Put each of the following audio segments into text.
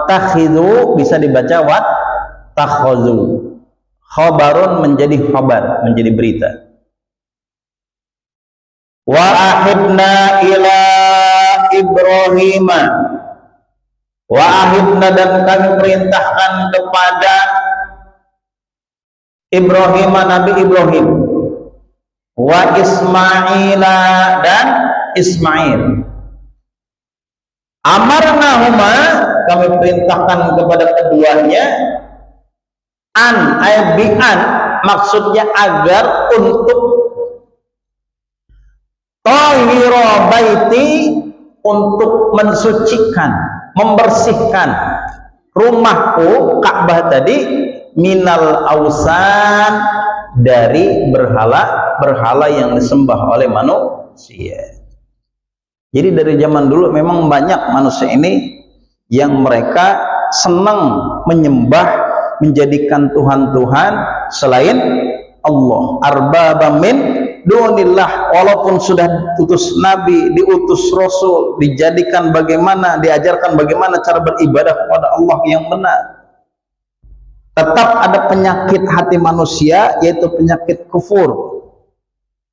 takhidhu bisa dibaca wat takhadhu. Khabarun menjadi khabar, menjadi berita. Wa ahibna ila Ibrahim, wa ahibna dan kami perintahkan kepada Ibrahim, Nabi Ibrahim, wa Ismaila dan Ismail. Amarnahuma, kami perintahkan kepada keduanya, an aybi'an, maksudnya agar untuk tahira baiti, untuk mensucikan, membersihkan rumahku Ka'bah tadi, minal ausan, dari berhala yang disembah oleh manusia. Jadi dari zaman dulu memang banyak manusia ini yang mereka senang menyembah, menjadikan Tuhan-Tuhan selain Allah, arbaba min dunillah, walaupun sudah diutus nabi, diutus rasul, dijadikan bagaimana, diajarkan bagaimana cara beribadah kepada Allah yang benar, tetap ada penyakit hati manusia, yaitu penyakit kufur,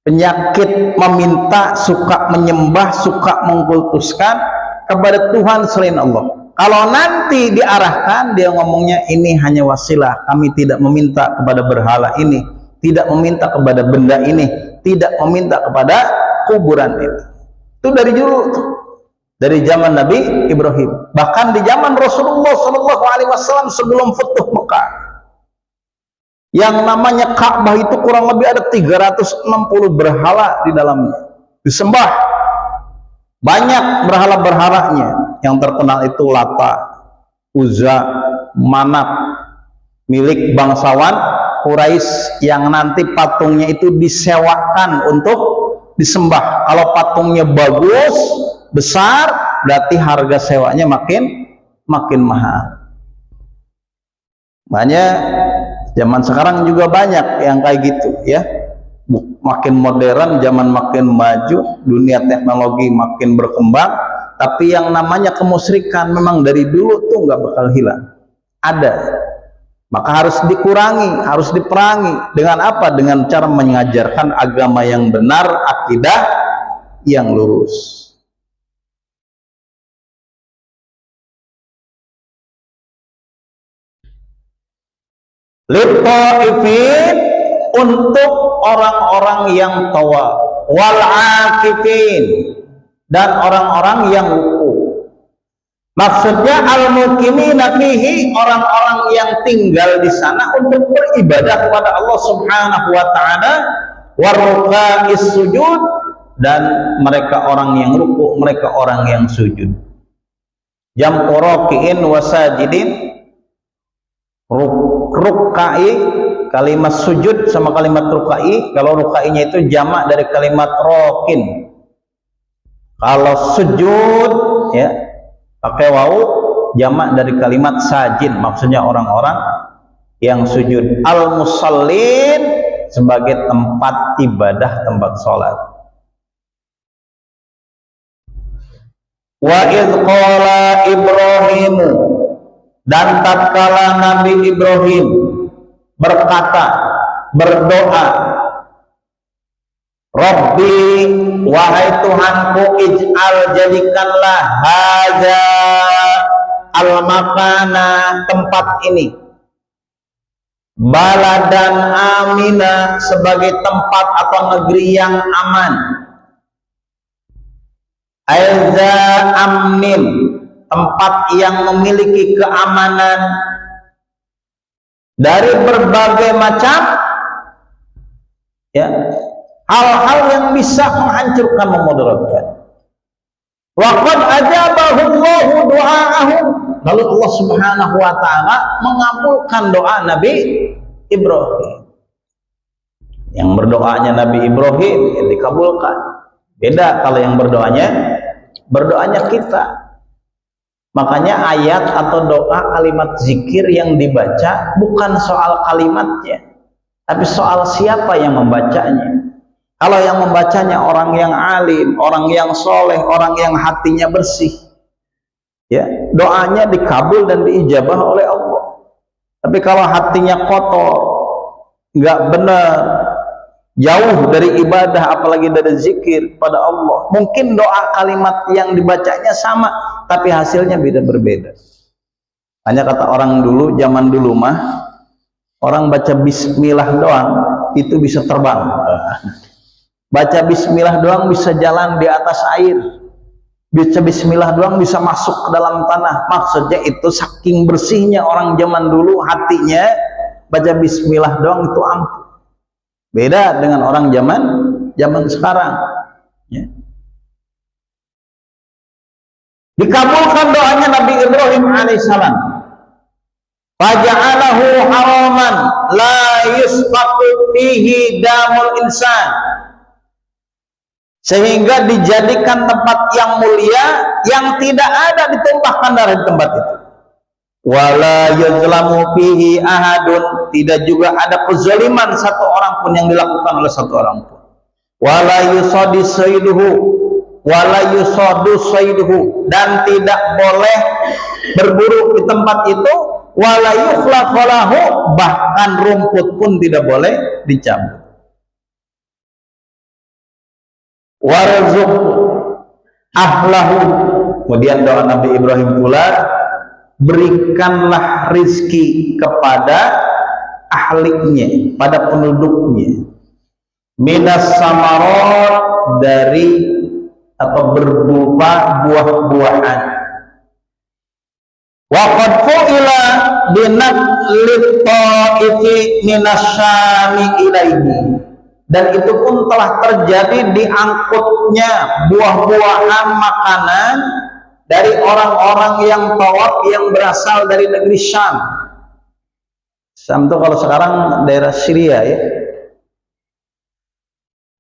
penyakit meminta, suka menyembah, suka mengkultuskan kepada Tuhan selain Allah. Kalau nanti diarahkan, dia ngomongnya ini hanya wasilah, kami tidak meminta kepada berhala ini, tidak meminta kepada benda ini, tidak meminta kepada kuburan ini. Itu dari dulu, dari zaman Nabi Ibrahim, bahkan di zaman Rasulullah SAW sebelum Futuh Mekah, yang namanya Ka'bah itu kurang lebih ada 360 berhala di dalamnya, disembah. Banyak berhala-berhalanya, yang terkenal itu Lata, Uzza, Manat, milik bangsawan Quraisy, yang nanti patungnya itu disewakan untuk disembah. Kalau patungnya bagus, besar, berarti harga sewanya makin mahal. Makanya zaman sekarang juga banyak yang kayak gitu ya. Makin modern, zaman makin maju, dunia teknologi makin berkembang, tapi yang namanya kemusyrikan memang dari dulu tuh nggak bakal hilang, ada. Maka harus dikurangi, harus diperangi. Dengan apa? Dengan cara mengajarkan agama yang benar, akidah yang lurus. Lit-ta'ifin, untuk orang-orang yang tawa, wal akifin, dan orang-orang yang wuku. Maksudnya al-muqimina fihi, orang-orang yang tinggal di sana untuk beribadah kepada Allah Subhanahu wa taala, waruka'is sujud, dan mereka orang yang ruku, mereka orang yang sujud. Jam'u raki'in wasajidin, rukai, kalimat sujud sama kalimat rukai. Kalau rukainya itu jamak dari kalimat rokin. Kalau sujud ya pakai wawu, jamak dari kalimat sajid, maksudnya orang-orang yang sujud. Al musallin, sebagai tempat ibadah, tempat sholat. Wa idh qala Ibrahimu, dan tatkala Nabi Ibrahim berkata, berdoa, Rabbi, wahai Tuhanku, ij'al, jadikanlah, hadza al-makana, tempat ini, baladan amina, sebagai tempat atau negeri yang aman, aiza amnin, tempat yang memiliki keamanan dari berbagai macam ya hal-hal yang bisa menghancurkan, memudaratkan. Wa qad ajabahu Allahu du'aahum, lalu Allah Subhanahu wa taala mengabulkan doa Nabi Ibrahim. Yang berdoanya Nabi Ibrahim yang dikabulkan. Beda kalau yang berdoanya kita. Makanya ayat atau doa, kalimat zikir yang dibaca bukan soal kalimatnya, tapi soal siapa yang membacanya. Kalau yang membacanya orang yang alim, orang yang soleh, orang yang hatinya bersih, ya, doanya dikabul dan diijabah oleh Allah. Tapi kalau hatinya kotor, nggak benar, jauh dari ibadah, apalagi dari zikir pada Allah, mungkin doa kalimat yang dibacanya sama, tapi hasilnya berbeda. Hanya kata orang dulu, zaman dulu mah, orang baca bismillah doang, itu bisa terbang. Baca bismillah doang bisa jalan di atas air. Baca bismillah doang bisa masuk ke dalam tanah. Maksudnya itu saking bersihnya orang zaman dulu hatinya, baca bismillah doang itu ampuh. Beda dengan orang zaman sekarang, ya. Dikabulkan doanya Nabi Ibrahim alaihissalam. Faja'alahu haraman la yusfaqu fihi damul insan, sehingga dijadikan tempat yang mulia yang tidak ada ditumpahkan darah di tempat itu. Wala yuzlamu fihi ahadun, tidak juga ada kezaliman satu orang pun yang dilakukan oleh satu orang pun. Wala yusadu sayduhu, dan tidak boleh berburu di tempat itu. Wala yukhlaqalahu, bahkan rumput pun tidak boleh dicabut. Warzuq ahlahu, kemudian doa Nabi Ibrahim pula, berikanlah rizki kepada ahlinya, pada penduduknya, minas samarot, dari atau berupa buah-buahan. Wa qad fu'ila binaqlit ta'ifi minasyami ilaihi, dan itu pun telah terjadi diangkutnya buah-buahan makanan dari orang-orang yang tawaf yang berasal dari negeri Syam. Syam itu kalau sekarang daerah Syria, ya.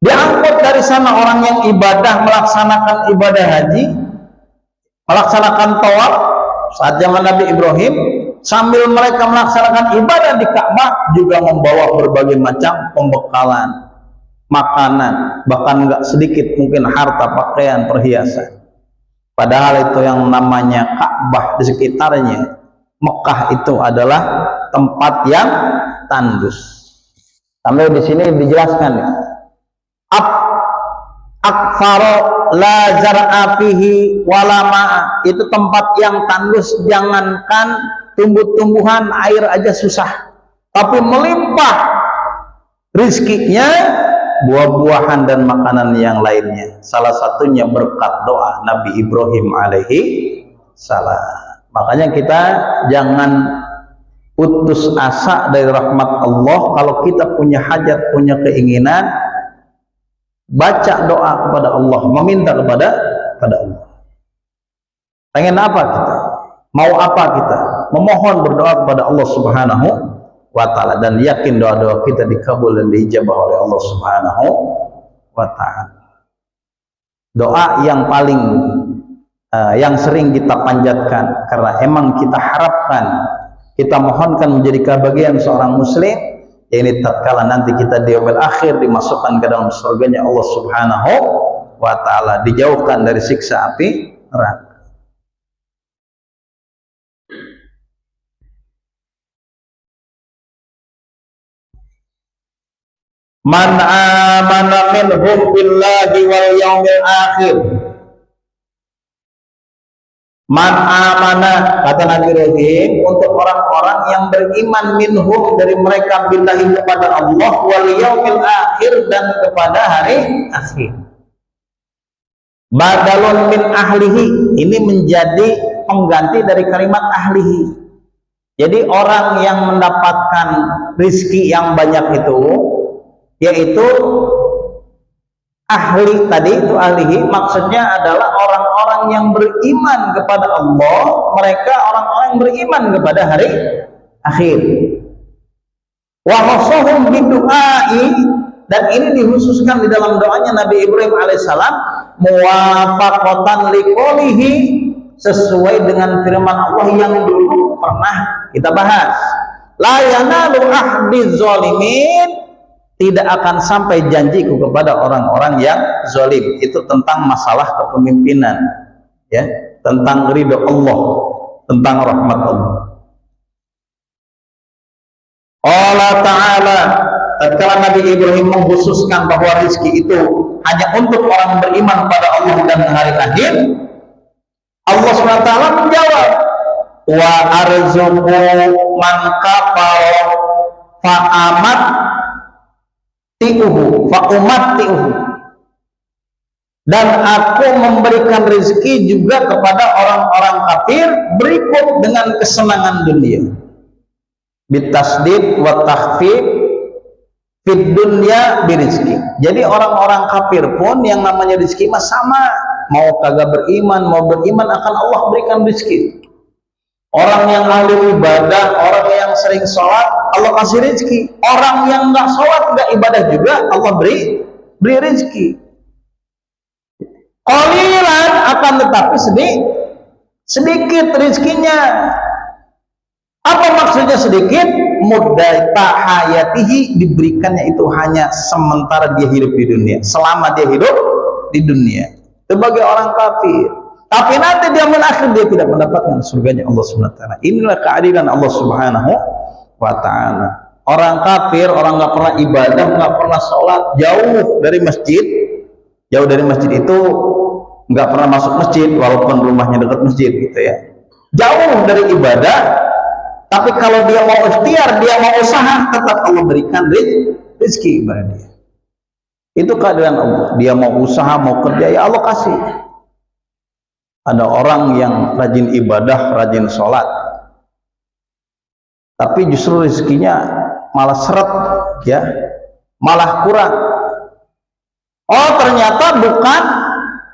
Diangkut dari sana orang yang ibadah, melaksanakan ibadah haji, melaksanakan tawaf saat zaman Nabi Ibrahim, sambil mereka melaksanakan ibadah di Ka'bah juga membawa berbagai macam pembekalan, makanan, bahkan enggak sedikit mungkin harta, pakaian, perhiasan. Padahal itu yang namanya Ka'bah di sekitarnya, Mekah itu adalah tempat yang tandus. Sampai di sini dijelaskan, ya. Akfaro la zar'a fihi wala ma'a, itu tempat yang tandus, jangankan tumbuh-tumbuhan, air aja susah, tapi melimpah rizkinya, buah-buahan dan makanan yang lainnya. Salah satunya berkat doa Nabi Ibrahim alaihi salam. Makanya kita jangan putus asa dari rahmat Allah. Kalau kita punya hajat, punya keinginan, baca doa kepada Allah, meminta kepada Allah. Pengen apa kita? Mau apa kita? Memohon, berdoa kepada Allah Subhanahu wa ta'ala, dan yakin doa-doa kita dikabul dan diijabah oleh Allah Subhanahu wa ta'ala. Doa yang paling yang sering kita panjatkan, karena emang kita harapkan, kita mohonkan menjadi kebahagiaan seorang muslim, ini tatkala nanti kita di yaumil akhir dimasukkan ke dalam surganya Allah Subhanahu wa ta'ala, dijauhkan dari siksa api neraka. Man amana minhum billahi wal yaumil akhir. Man amana, kata Nabi Ibrahim, untuk orang-orang yang beriman, minhum, dari mereka, billahi, kepada Allah, wal yaumil akhir, dan kepada hari akhir. Badalun min ahlihi, ini menjadi pengganti dari kalimat ahlihi. Jadi orang yang mendapatkan rizki yang banyak itu, yaitu ahli tadi, itu ahlihi, maksudnya adalah orang-orang yang beriman kepada Allah, mereka orang-orang yang beriman kepada hari akhir. Wa khassahum bidu'ai, dan ini dikhususkan di dalam doanya Nabi Ibrahim alaihissalam, muwafaqatan liqoulihi, sesuai dengan firman Allah yang dulu pernah kita bahas, la yanalu ahdi zalimin, tidak akan sampai janjiku kepada orang-orang yang zalim. Itu tentang masalah kepemimpinan, ya, tentang ridho Allah. tentang rahmat Allah. Allah Ta'ala, tatkala Nabi Ibrahim mengkhususkan bahwa rezeki itu hanya untuk orang beriman pada Allah dan hari akhir, Allah SWT menjawab, wa arzuqu man kafar fa amat tiuhu fa umattiuhu, dan aku memberikan rezeki juga kepada orang-orang kafir berikut dengan kesenangan dunia. Bitasdid wa takhfif fid dunya birizki. Jadi orang-orang kafir pun yang namanya rezeki mah sama, mau kagak beriman mau beriman akan Allah berikan rezeki. Orang yang ahli ibadah, orang yang sering sholat, Allah kasih rezeki. Orang yang nggak sholat nggak ibadah juga, Allah beri rezeki. Qalilan, akan tetapi sedikit rezekinya. Apa maksudnya sedikit? Muddata hayatihi, diberikannya itu hanya sementara dia hidup di dunia, selama dia hidup di dunia sebagai orang kafir. Tapi nanti dia akhir dia tidak mendapatkan surganya Allah Subhanahu wa taala. Inilah keadilan Allah Subhanahu wa taala. Orang kafir, orang nggak pernah ibadah, nggak pernah sholat, jauh dari masjid. Jauh dari masjid itu nggak pernah masuk masjid walaupun rumahnya dekat masjid gitu ya. Jauh dari ibadah. Tapi kalau dia mau ikhtiar, dia mau usaha, tetap Allah berikan rezeki kepada dia. Itu keadilan Allah. Dia mau usaha, mau kerja, ya Allah kasih. Ada orang yang rajin ibadah, rajin sholat, tapi justru rezekinya malah seret, ya, malah kurang. Oh, ternyata bukan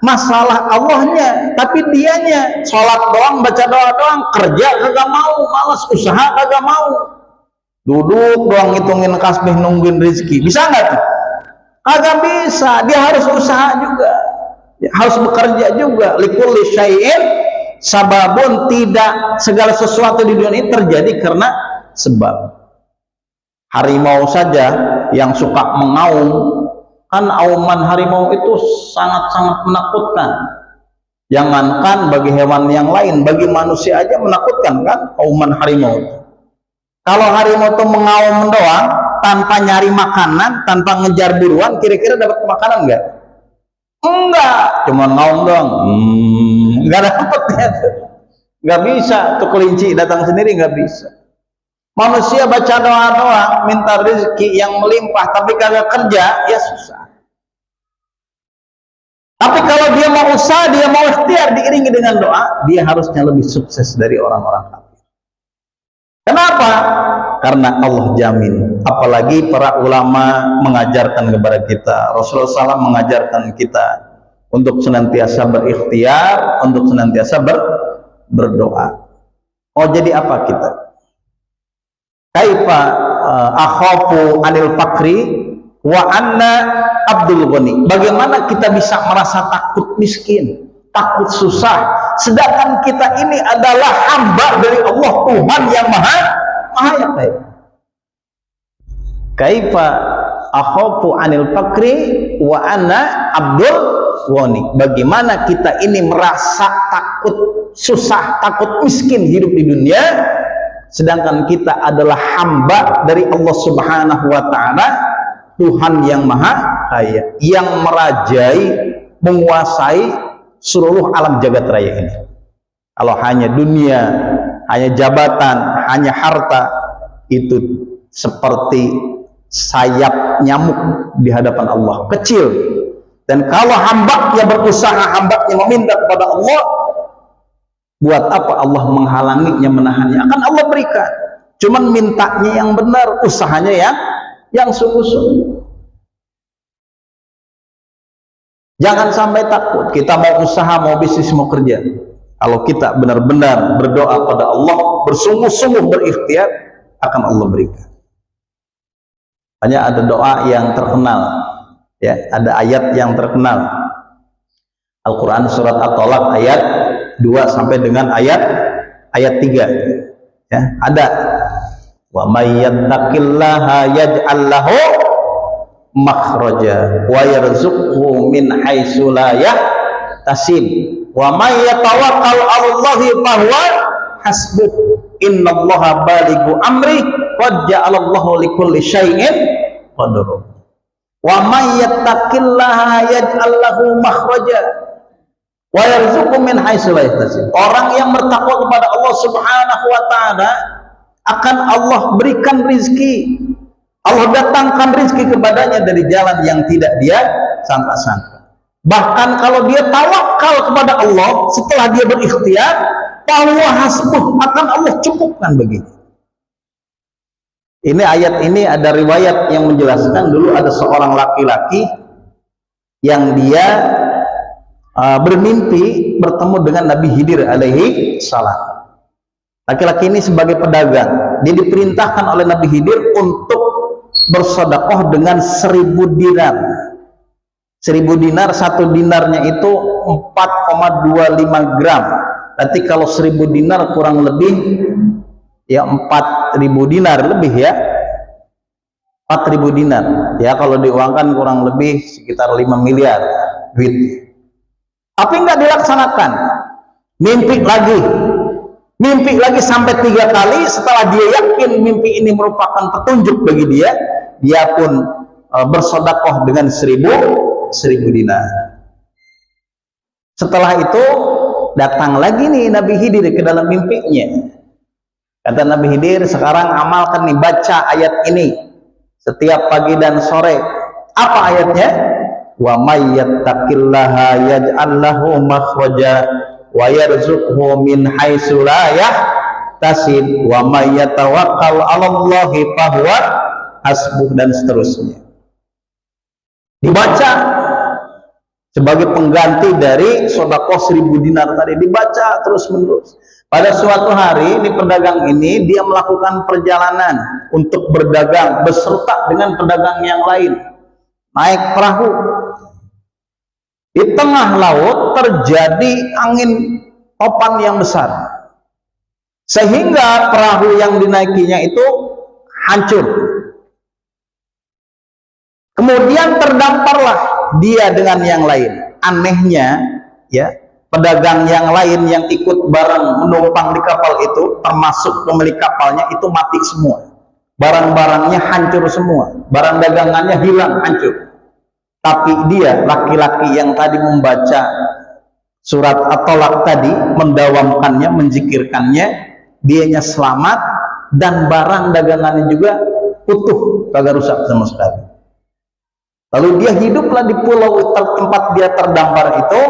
masalah Allahnya, tapi dianya. Sholat doang, baca doa doang, kerja kagak mau, malas, usaha kagak mau, duduk doang ngitungin kasbih nungguin rezeki. Bisa nggak tuh? Kagak bisa. Dia harus usaha juga, harus bekerja juga. Likulli syai'in sababun, tidak segala sesuatu di dunia ini terjadi karena sebab. Harimau saja yang suka mengaum, kan auman harimau itu sangat-sangat menakutkan. Jangankan bagi hewan yang lain, bagi manusia aja menakutkan kan auman harimau. Kalau harimau itu mengaum doang tanpa nyari makanan, tanpa ngejar buruan, kira-kira dapat makanan enggak? Enggak, cuma ngaum doang. Enggak dapatnya tuh. Enggak bisa tuh kelinci datang sendiri, enggak bisa. Manusia baca doa doang, minta rezeki yang melimpah, tapi kagak kerja, ya susah. Tapi kalau dia mau usaha, dia mau ikhtiar, diiringi dengan doa, dia harusnya lebih sukses dari orang-orang kafir. Kenapa? Karena Allah jamin. Apalagi para ulama mengajarkan kepada kita, Rasulullah SAW mengajarkan kita untuk senantiasa berikhtiar, untuk senantiasa berdoa. Oh, jadi apa kita? Kaifa akhafu anil fakri wa anna abdul ghani. Bagaimana kita bisa merasa takut miskin, takut susah, sedangkan kita ini adalah hamba dari Allah, Tuhan yang maha ya baik. Kaifa akhafu anil fakri wa anna abdul ghani. Bagaimana kita ini merasa takut susah, takut miskin hidup di dunia, sedangkan kita adalah hamba dari Allah Subhanahu wa taala, Tuhan yang maha kaya, yang merajai, menguasai seluruh alam jagat raya ini. Kalau hanya dunia, hanya jabatan, hanya harta, itu seperti sayap nyamuk di hadapan Allah, kecil. Dan kalau hamba yang berusaha, hamba yang meminta kepada Allah, buat apa Allah menghalanginya, menahannya? Akan Allah berikan. Cuman mintanya yang benar, usahanya yang sungguh-sungguh. Jangan sampai takut. Kita mau usaha, mau bisnis, mau kerja, kalau kita benar-benar berdoa pada Allah, bersungguh-sungguh berikhtiar, akan Allah berikan. Hanya ada doa yang terkenal, ya, ada ayat yang terkenal. Al-Quran surat At-Tolak ayat 2 sampai dengan ayat 3, ya, ada wa may yattaqillaha yaj'al lahu makhraja wa yarzuqhu min haitsu la yahtasib wa may yatawakkal 'alallahi fahuwa hasbuh innallaha balighu amri qad ja'alallahu likulli syai'in qadara. Wa may yattaqillaha yaj'al lahu makhraja wa yarzuqhu min haitsu la yahtasib. Orang yang bertakwa kepada Allah Subhanahu wa taala akan Allah berikan rizki. Allah datangkan rizki kepadanya dari jalan yang tidak dia sangka-sangka. Bahkan kalau dia tawakal kepada Allah setelah dia berikhtiar, bahwa hasbuh akan Allah cukupkan begitu. Ini ayat ini ada riwayat yang menjelaskan dulu ada seorang laki-laki yang dia bermimpi bertemu dengan Nabi Khidir alaihi salam. Laki-laki ini sebagai pedagang, dia diperintahkan oleh Nabi Khidir untuk bersedekah dengan 1000 dinar. 1000 dinar, satu dinarnya itu 4,25 gram. Nanti kalau 1000 dinar kurang lebih ya 4000 dinar lebih ya. 4000 dinar. Ya kalau diuangkan kurang lebih sekitar 5 miliar duit. Tapi enggak dilaksanakan. Mimpi lagi sampai 3 kali. Setelah dia yakin mimpi ini merupakan petunjuk bagi dia, dia pun bersedekah dengan 1000 dinar. Setelah itu datang lagi nih Nabi Khidir ke dalam mimpinya. Kata Nabi Khidir, sekarang amalkan nih, baca ayat ini setiap pagi dan sore. Apa ayatnya? Wa may yattaqillaha yaj'al lahu makhraja wa yarzuqhu min haitsu la yahtasib wa may yatawakkal 'alallahi fahuwa hasbuh, dan seterusnya. Dibaca sebagai pengganti dari sedekah 1000 dinar tadi, dibaca terus menerus. Pada suatu hari ini pedagang ini dia melakukan perjalanan untuk berdagang beserta dengan pedagang yang lain, naik perahu. Di tengah laut terjadi angin topan yang besar sehingga perahu yang dinaikinya itu hancur. Kemudian terdamparlah dia dengan yang lain. Anehnya ya, pedagang yang lain yang ikut bareng menumpang di kapal itu, termasuk pemilik kapalnya, itu mati semua. Barang-barangnya hancur semua, barang dagangannya hilang, hancur. Tapi dia, laki-laki yang tadi membaca surat At-Tolak tadi, mendawamkannya, menzikirkannya, dianya selamat, dan barang dagangannya juga utuh, kagak rusak sama sekali. Lalu dia hiduplah di pulau tempat dia terdampar itu.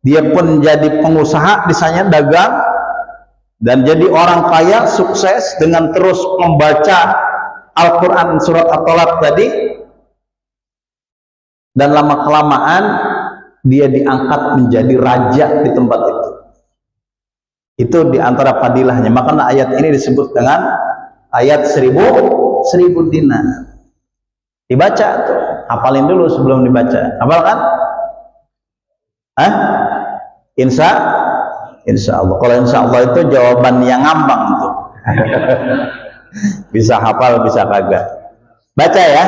Dia pun jadi pengusaha di sana, dagang, dan jadi orang kaya, sukses dengan terus membaca Al-Quran surat At-Tolak tadi. Dan lama-kelamaan dia diangkat menjadi raja di tempat itu. Itu diantara fadilahnya. Makanya ayat ini disebut dengan ayat 1000 dinar. Dibaca tuh, hafalin dulu sebelum dibaca. Hafal kan? Hah? Insya Allah. Kalau insya Allah itu jawaban yang ngambang tuh. Bisa hafal, bisa kagak. Baca ya.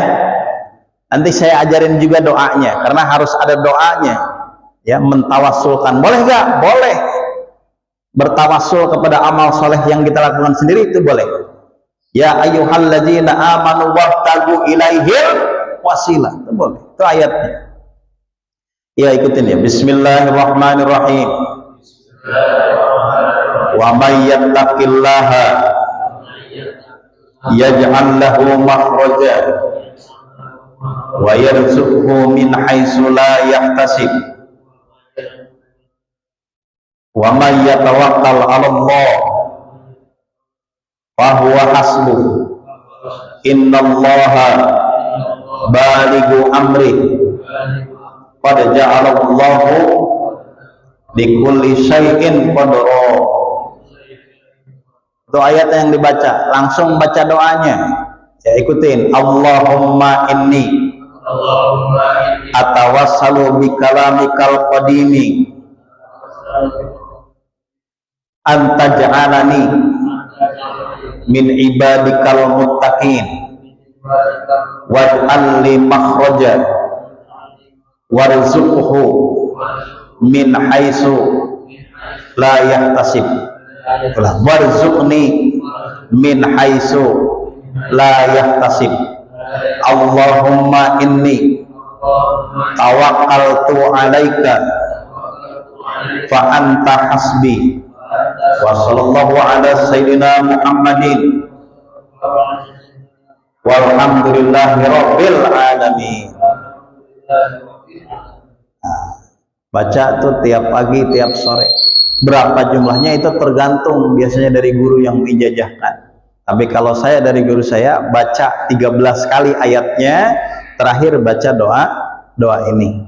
Nanti saya ajarin juga doanya, karena harus ada doanya. Ya, mentawassulkan. Boleh gak? Boleh. Bertawassul kepada amal soleh yang kita lakukan sendiri itu boleh. Ya ayyuhalladzina amanu wabtagu ilaihil wasilah. Itu boleh. Itu ayatnya. Ya, ikutin ya. Bismillahirrahmanirrahim. Wa may yattaqillaha yaj'al lahu makhraja wa yarzuqhu min haitsu la yahtasib wa may yatawakkal 'ala Allah fa huwa hasbuh innallaha balighu amri qad ja'alallahu likulli syai'in qadara. Itu ayat yang dibaca, langsung baca doanya. Ya, ikutin. Allahumma inni atawassalu bi kalamikal qadimi anta ja'alani min ibadikal muttaqin waj'al li makhraja warzuqhu min haitsu la yahtasib warzuqni min haitsu la yahtasib. Allahumma inni tawakkaltu alaika fa anta hasbi. Wa sallallahu ala sayyidina Muhammadin walhamdulillahi rabbil alamin. Baca tuh tiap pagi, tiap sore. Berapa jumlahnya itu tergantung biasanya dari guru yang menijazahkan. Tapi kalau saya dari guru saya baca 13 kali ayatnya, terakhir baca doa ini.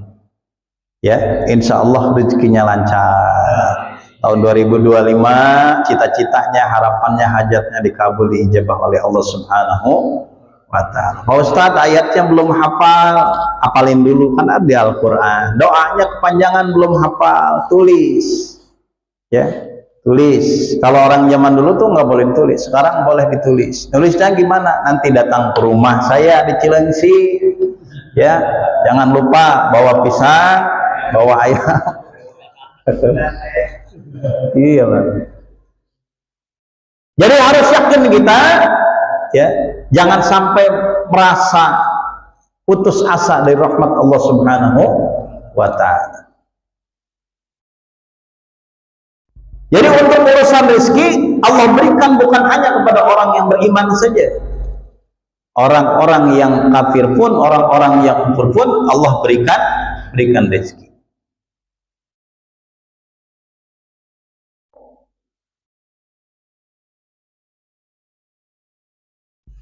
Ya, insya Allah rezekinya lancar. Tahun 2025 cita-citanya, harapannya, hajatnya dikabul, diijabah oleh Allah Subhanahu wa ta'ala. Pak Ustadz ayatnya belum hafal, hafalin dulu, kan ada di Al-Quran. Doanya kepanjangan belum hafal, tulis ya, tulis. Kalau orang zaman dulu tuh nggak boleh tulis, sekarang boleh ditulis. Nulisnya gimana? Nanti datang ke rumah saya di Cilengsi ya, jangan lupa bawa pisang, bawa ayam. Iya Pak. Jadi harus yakin kita ya, jangan sampai merasa putus asa dari rahmat Allah Subhanahu wa ta'ala. Jadi untuk urusan rezeki Allah berikan bukan hanya kepada orang yang beriman saja. Orang-orang yang kafir pun, orang-orang yang kufur pun Allah berikan rezeki.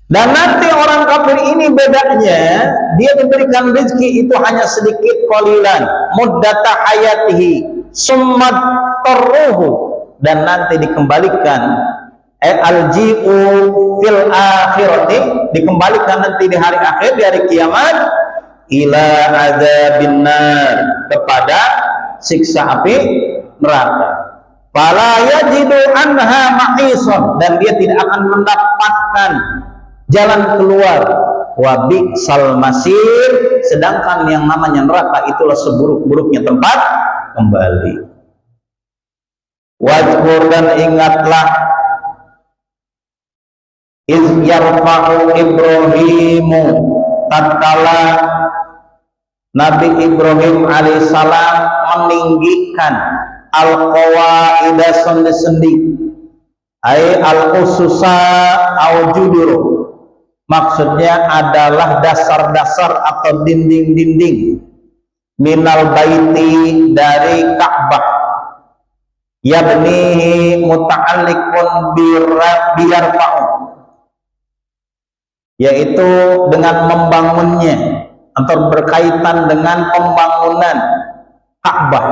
Dan nanti orang kafir ini bedanya, dia diberikan rezeki itu hanya sedikit, qalilan muddata hayatihi summat tarruhu, dan nanti dikembalikan alji'u fil akhirati, dikembalikan nanti di hari akhir, di hari kiamat, ila adzabin nar, kepada siksa api neraka. Fala yajidu anha mahison, dan dia tidak akan mendapatkan jalan keluar. Wa bi'sal masir, sedangkan yang namanya neraka itulah seburuk-buruknya tempat kembali. Wajkur, dan ingatlah, iz yarfa'u Ibrahimu, tatkala Nabi Ibrahim alaihissalam meninggikan al-qawaida, sendi-sendi, ay al-ususa au juduru, maksudnya adalah dasar-dasar atau dinding-dinding, minal baiti, dari Ka'bah, yabnihi muta'alliqun biyarfa'u, yaitu dengan membangunnya atau berkaitan dengan pembangunan Ka'bah.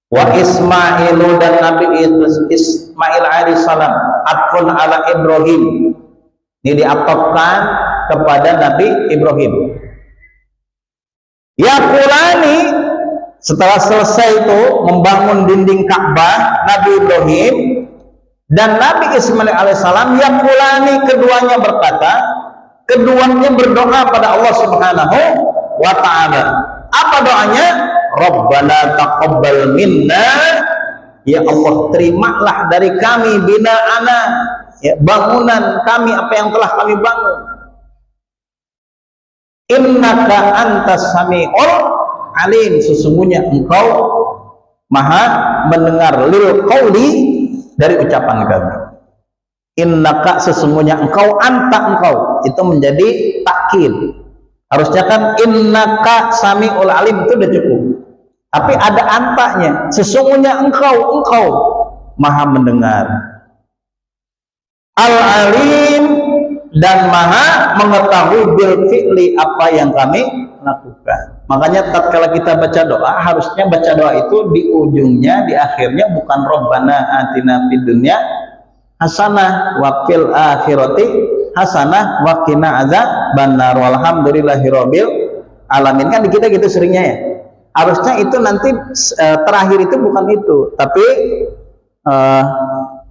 Wa Ismailu, dan Nabi Ismail alaihissalam, atfun ala Ibrahim, ini diatofkan kepada Nabi Ibrahim. Yaqulani, setelah selesai itu membangun dinding Ka'bah, Nabi Ibrahim dan Nabi Ismail alaihissalam, yaqulani, keduanya berkata, keduanya berdoa pada Allah Subhanahu wa ta'ala. Apa doanya? Rabbana taqabbal minna, ya Allah terimalah dari kami, bina'ana, ya, bangunan kami, apa yang telah kami bangun. Innaka antas sami'ul alim, sesungguhnya engkau maha mendengar, lil qauli, dari ucapan kami. Innaka, sesungguhnya engkau, anta, engkau, itu menjadi takkid. Harusnya kan innaka sami'ul alim, itu udah cukup. Tapi ada antanya, sesungguhnya engkau maha mendengar, al-alim, dan maha mengetahui bil fi'li, apa yang kami lakukan. Makanya tatkala kita baca doa, harusnya baca doa itu di ujungnya, di akhirnya bukan Rabbana atina fid dunya hasanah wa fil akhirati hasanah wa qina adzabannar walhamdulillahirabbil alamin. Kan di kita gitu seringnya ya. Harusnya itu nanti terakhir itu bukan itu, tapi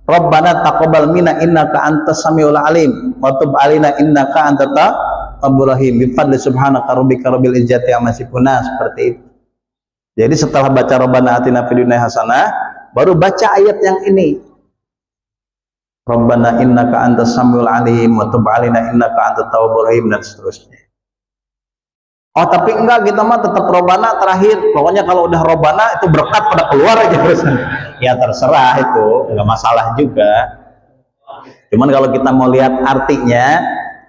Rabbana taqabbal minna innaka antas samiul alim wa tub alaina innaka antat tawwabur rahim bi fadli subhanaka rabbika rabbil izzati amma yasifun, seperti itu. Jadi setelah baca Rabbana atina fid dunya hasanah, baru baca ayat yang ini, Rabbana innaka antas samiul alim wa tub alaina innaka antat tawwabur rahim, dan seterusnya. Oh tapi enggak, kita mah tetap Robbana terakhir. Pokoknya kalau udah Robbana itu berkat pada keluar aja terus. Ya terserah, itu enggak masalah juga. Cuman kalau kita mau lihat artinya,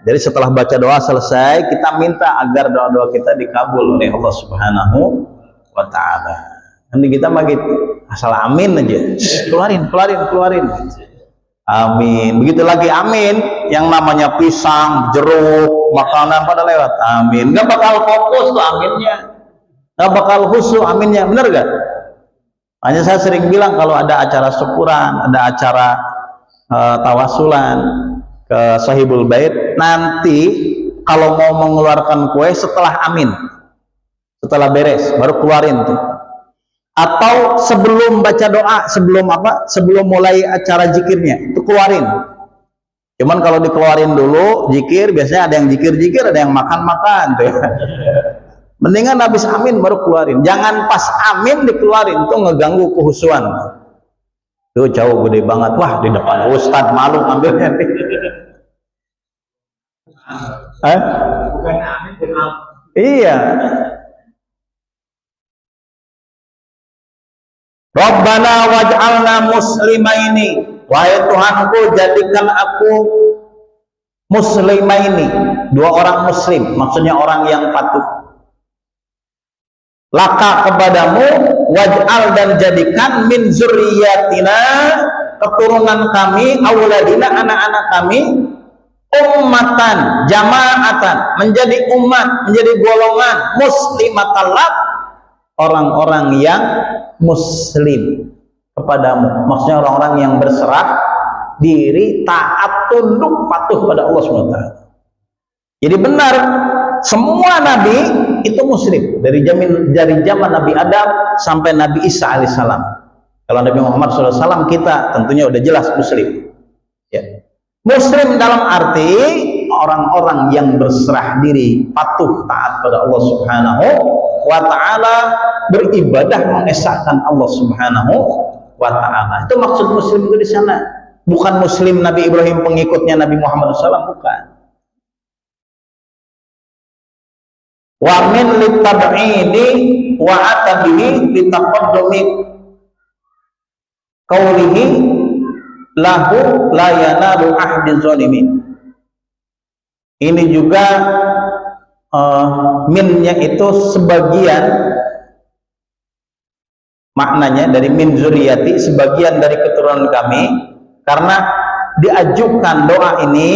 jadi setelah baca doa selesai, kita minta agar doa-doa kita dikabul oleh Allah Subhanahu wa ta'ala. Nanti kita mah gitu, asal amin aja, keluarin. Amin. Begitu lagi amin, yang namanya pisang, jeruk, makanan pada lewat, amin. Gak bakal fokus tuh aminnya, gak bakal khusyuk aminnya, bener gak? Hanya saya sering bilang kalau ada acara syukuran, ada acara tawasulan ke sahibul bait, nanti kalau mau mengeluarkan kue setelah amin, setelah beres baru keluarin tuh. Atau sebelum baca doa, sebelum mulai acara zikirnya itu keluarin. Cuman kalau dikeluarin dulu zikir, biasanya ada yang zikir, ada yang makan tuh ya. Mendingan habis amin baru keluarin, jangan pas amin dikeluarin, tuh ngeganggu kehusuan tuh. Jauh gede banget, wah di depan ustadz malu ngambilnya nih. Bukan amin, iya. Rabbana waj'alna muslimaini, wahai Tuhanku jadikan aku muslimaini, dua orang muslim, maksudnya orang yang patuh. Laka kepadamu, waj'al dan jadikan min zurriyatina, keturunan kami, auladina anak-anak kami, ummatan jamaatan, menjadi umat, menjadi golongan muslimatan lak, orang-orang yang muslim kepadamu, maksudnya orang-orang yang berserah diri, taat, tunduk, patuh pada Allah SWT. Jadi benar, semua nabi itu muslim, dari zaman Nabi Adam sampai Nabi Isa alaihissalam. Kalau Nabi Muhammad SAW kita tentunya udah jelas muslim ya. Muslim dalam arti orang-orang yang berserah diri, patuh, taat pada Allah Subhanahu wa ta'ala, beribadah mengesahkan Allah Subhanahu wa ta'ala. Itu maksud muslim itu di sana. Bukan muslim Nabi Ibrahim pengikutnya Nabi Muhammad SAW, bukan. Wa min litab'idi wa atabihi litaqaddumi qawlihi lahu la yanalu ahdi zalimin. Ini juga minnya itu sebagian, maknanya dari min zuriyati, sebagian dari keturunan kami, karena diajukan doa ini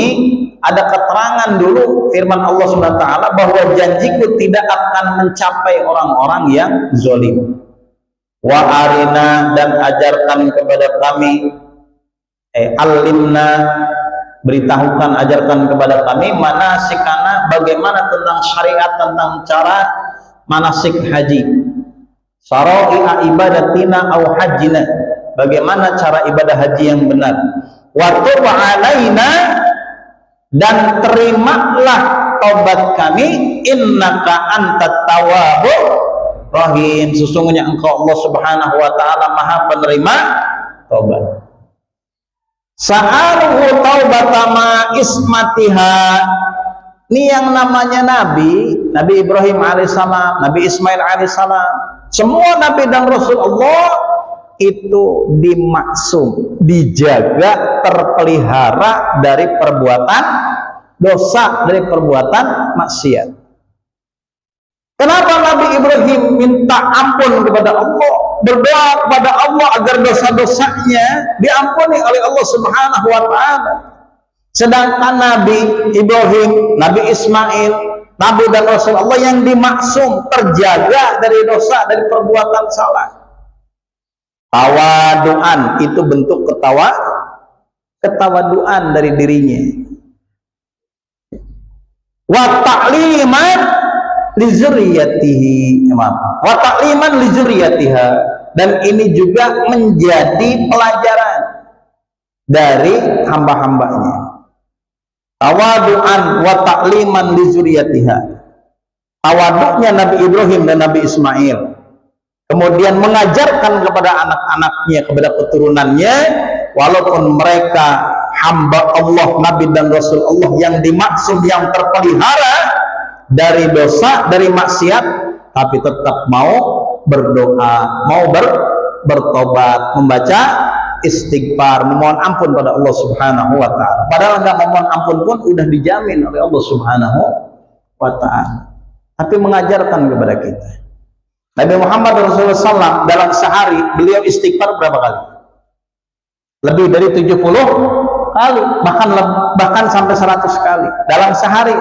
ada keterangan dulu firman Allah SWT bahwa janjiku tidak akan mencapai orang-orang yang zalim. Wa arina, dan ajarkan kepada kami, alimna, beritahukan, ajarkan kepada kami, manasikana, bagaimana tentang syariat, tentang cara manasik haji, syara'i'a ibadatina au hajjina, bagaimana cara ibadah haji yang benar. Wa tub alaina, dan terimalah taubat kami, innaka antat tawwabur rahim, sesungguhnya engkau Allah Subhanahu wa ta'ala maha penerima taubat. Sa'aruhu taubatama ismatiha, ini yang namanya Nabi Ibrahim alaihissalam, Nabi Ismail alaihissalam, semua Nabi dan Rasul Allah itu dimaksum, dijaga, terpelihara dari perbuatan dosa, dari perbuatan maksiat. Kenapa Nabi Ibrahim minta ampun kepada Allah, berdoa kepada Allah agar dosa-dosanya diampuni oleh Allah Subhanahu wa ta'ala? Sedangkan Nabi Ibrahim, Nabi Ismail, Nabi dan Rasul Allah yang dimaksum, terjaga dari dosa, dari perbuatan salah. Tawaduan, itu bentuk ketawaduan dari dirinya. Wa ta'liman li zurriyatihi, wa ta'liman li zurriyatiha, dan ini juga menjadi pelajaran dari hamba-hambanya. Tawaduan wa ta'liman li zurriyatiha, tawaduknya Nabi Ibrahim dan Nabi Ismail, kemudian mengajarkan kepada anak-anaknya, kepada keturunannya, walaupun mereka hamba Allah, Nabi dan Rasul Allah yang dimaksud yang terpelihara dari dosa, dari maksiat, tapi tetap mau berdoa, mau bertobat, membaca istighfar, memohon ampun pada Allah Subhanahu wa ta'ala. Padahal nggak memohon ampun pun udah dijamin oleh Allah Subhanahu wa ta'ala, tapi mengajarkan kepada kita. Nabi Muhammad Rasulullah SAW dalam sehari beliau istighfar berapa kali? Lebih dari 70 kali, bahkan sampai 100 kali dalam sehari.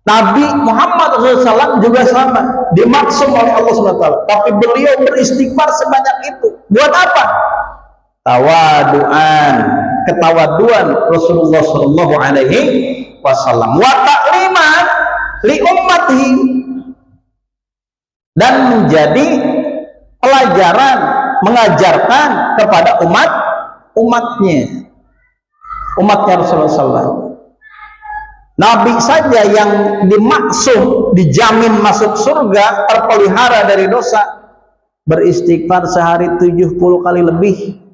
Nabi Muhammad Rasulullah SAW juga sama, dimaksud oleh Allah SWT, tapi beliau beristighfar sebanyak itu. Buat apa? Tawaduan, ketawaduan Rasulullah Shallallahu Alaihi Wasallam, wa ta'liman li ummatihi, dan menjadi pelajaran, mengajarkan kepada umatnya Rasulullah SAW. Nabi saja yang dimaksud dijamin masuk surga, terpelihara dari dosa, beristighfar sehari 70 kali lebih.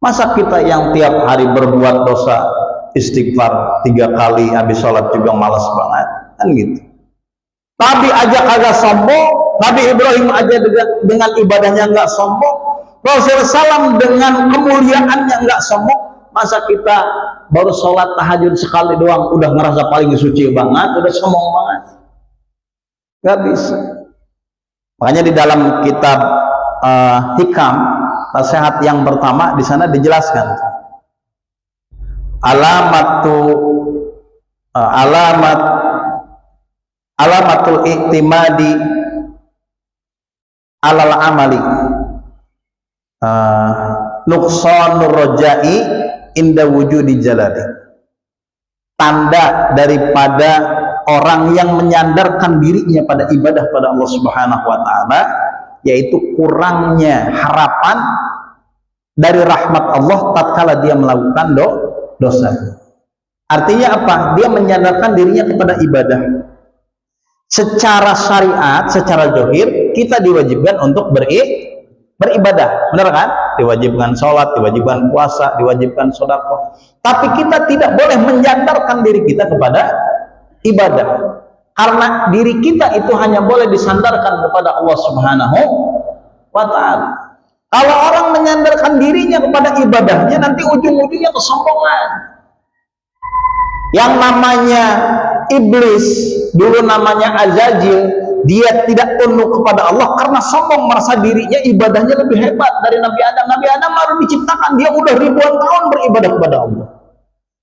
Masa kita yang tiap hari berbuat dosa istighfar 3 kali, habis sholat juga malas banget, kan gitu. Nabi aja kagak sombong, Nabi Ibrahim aja dengan ibadahnya nggak sombong, Rasulullah SAW dengan kemuliaannya nggak sombong. Masa kita baru sholat tahajud sekali doang udah ngerasa paling suci banget, udah sombong banget? Nggak bisa. Makanya di dalam kitab Hikam, nasihat yang pertama di sana dijelaskan alamatul i'timadi alal amali nuqsanur rajai inda wujudi jalali. Tanda daripada orang yang menyandarkan dirinya pada ibadah pada Allah Subhanahu wa ta'ala, yaitu kurangnya harapan dari rahmat Allah tatkala dia melakukan dosa. Artinya apa? Dia menyandarkan dirinya kepada ibadah. Secara syariat, secara zahir, kita diwajibkan untuk beribadah, benar kan? Diwajibkan sholat, diwajibkan puasa, diwajibkan sedekah. Tapi kita tidak boleh menyandarkan diri kita kepada ibadah, karena diri kita itu hanya boleh disandarkan kepada Allah Subhanahu wa ta'ala. Kalau orang menyandarkan dirinya kepada ibadahnya, nanti ujung-ujungnya kesombongan. Yang namanya iblis, dulu namanya Azazil, dia tidak tunduk kepada Allah karena sombong, merasa dirinya ibadahnya lebih hebat dari Nabi Adam. Nabi Adam baru diciptakan, dia udah ribuan tahun beribadah kepada Allah.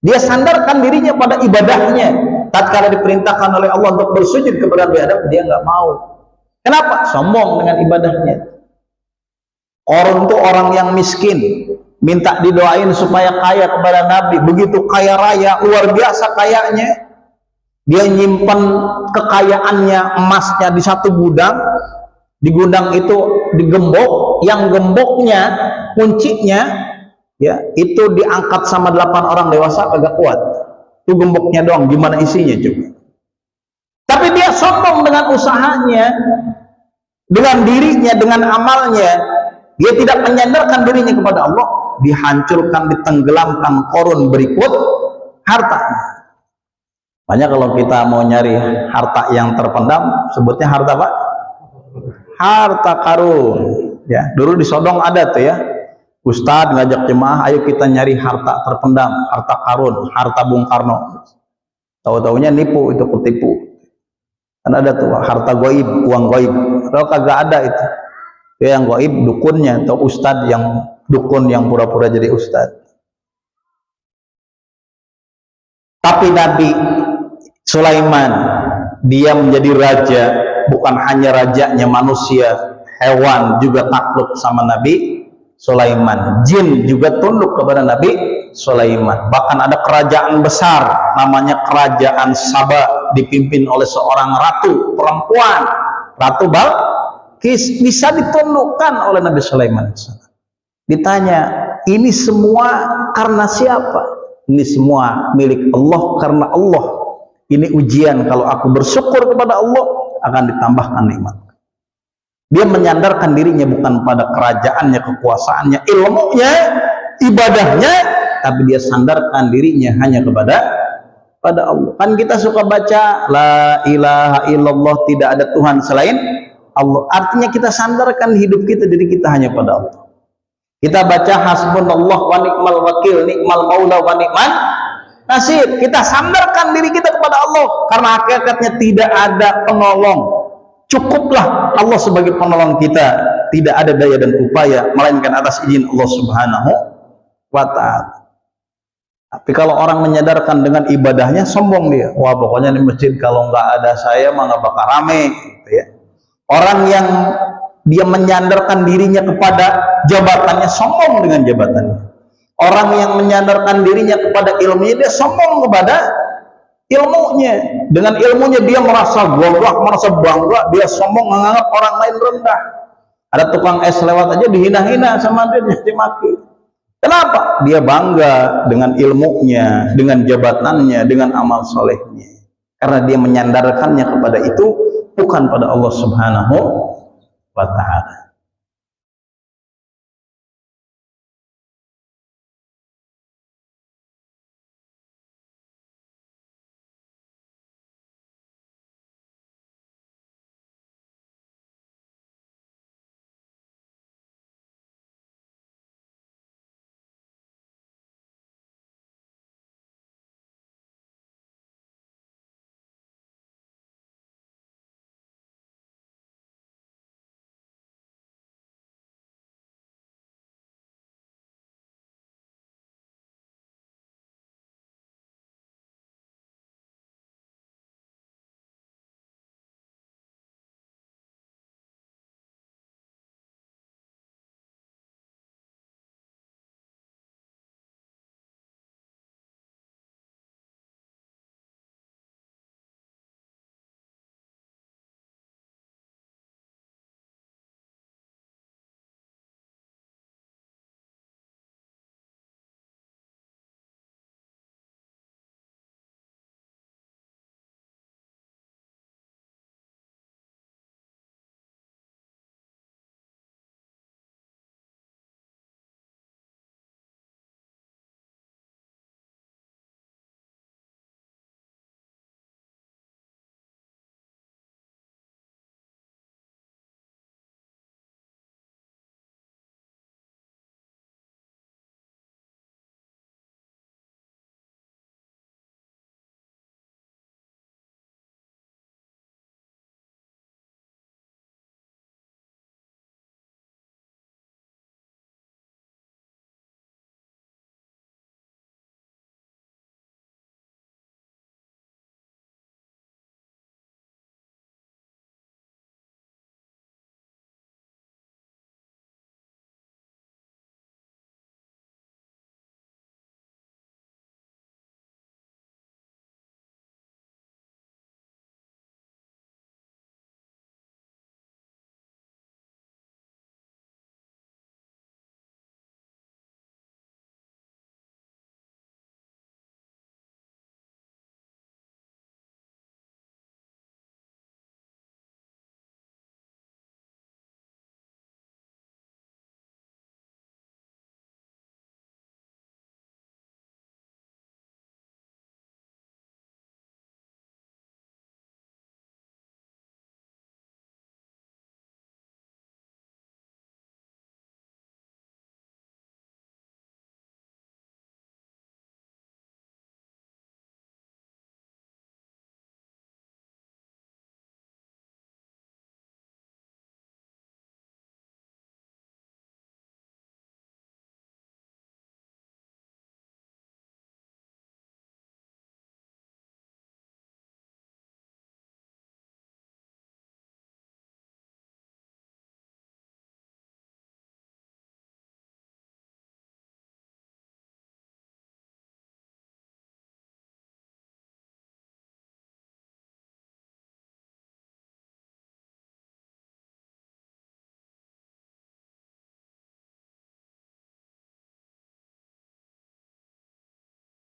Dia sandarkan dirinya pada ibadahnya. Tatkala diperintahkan oleh Allah untuk bersujud kepada Nabi Adam, dia nggak mau. Kenapa? Sombong dengan ibadahnya. Korun itu orang yang miskin, minta didoain supaya kaya kepada Nabi. Begitu kaya raya, luar biasa kayanya. Dia nyimpan kekayaannya, emasnya di satu gudang. Di gudang itu digembok, yang gemboknya, kuncinya, ya itu diangkat sama 8 orang dewasa agak kuat. Itu gemboknya doang, gimana isinya juga. Tapi dia sombong dengan usahanya, dengan dirinya, dengan amalnya. Dia tidak menyandarkan dirinya kepada Allah, dihancurkan, ditenggelamkan korun berikut harta. Makanya kalau kita mau nyari harta yang terpendam, sebutnya harta apa? Harta karun. Ya, dulu di Sodong ada tuh ya, Ustadz ngajak jemaah, ayo kita nyari harta terpendam, harta karun, harta Bung Karno. Tahu-taunya nipu, itu ketipu. Kan ada tuh harta goib, uang goib. Kalau kagak ada itu. Dia yang goib dukunnya, atau ustadz yang dukun yang pura-pura jadi ustadz. Tapi Nabi Sulaiman, dia menjadi raja, bukan hanya rajanya manusia, hewan juga takluk sama Nabi Sulaiman. Jin juga tunduk kepada Nabi Sulaiman. Bahkan ada kerajaan besar namanya kerajaan Saba, dipimpin oleh seorang ratu perempuan, Ratu Balqis, bisa ditundukkan oleh Nabi Sulaiman. Ditanya, ini semua karena siapa? Ini semua milik Allah, karena Allah. Ini ujian, kalau aku bersyukur kepada Allah akan ditambahkan nikmat. Dia menyandarkan dirinya bukan pada kerajaannya, kekuasaannya, ilmunya, ibadahnya, tapi dia sandarkan dirinya hanya pada Allah. Kan kita suka baca la ilaha illallah, tidak ada Tuhan selain Allah. Artinya kita sandarkan hidup kita, diri kita hanya pada Allah. Kita baca hasbunallah wa ni'mal wakil, ni'mal maula wa ni'man nasir. Kita sandarkan diri kita kepada Allah, karena hakikatnya tidak ada penolong. Cukuplah Allah sebagai penolong kita. Tidak ada daya dan upaya melainkan atas izin Allah Subhanahu wa ta'ala. Tapi kalau orang menyadarkan dengan ibadahnya, sombong dia. Wah, pokoknya di masjid kalau nggak ada saya mah nggak bakal rame, gitu ya. Orang yang dia menyandarkan dirinya kepada jabatannya, sombong dengan jabatannya. Orang yang menyandarkan dirinya kepada ilmunya, dia sombong kepada ilmunya. Dengan ilmunya dia merasa gagah, merasa bangga, dia sombong, menganggap orang lain rendah. Ada tukang es lewat aja dihina-hina sama dia, dimaki. Kenapa? Dia bangga dengan ilmunya, dengan jabatannya, dengan amal solehnya. Karena dia menyandarkannya kepada itu, bukan pada Allah Subhanahu wa ta'ala.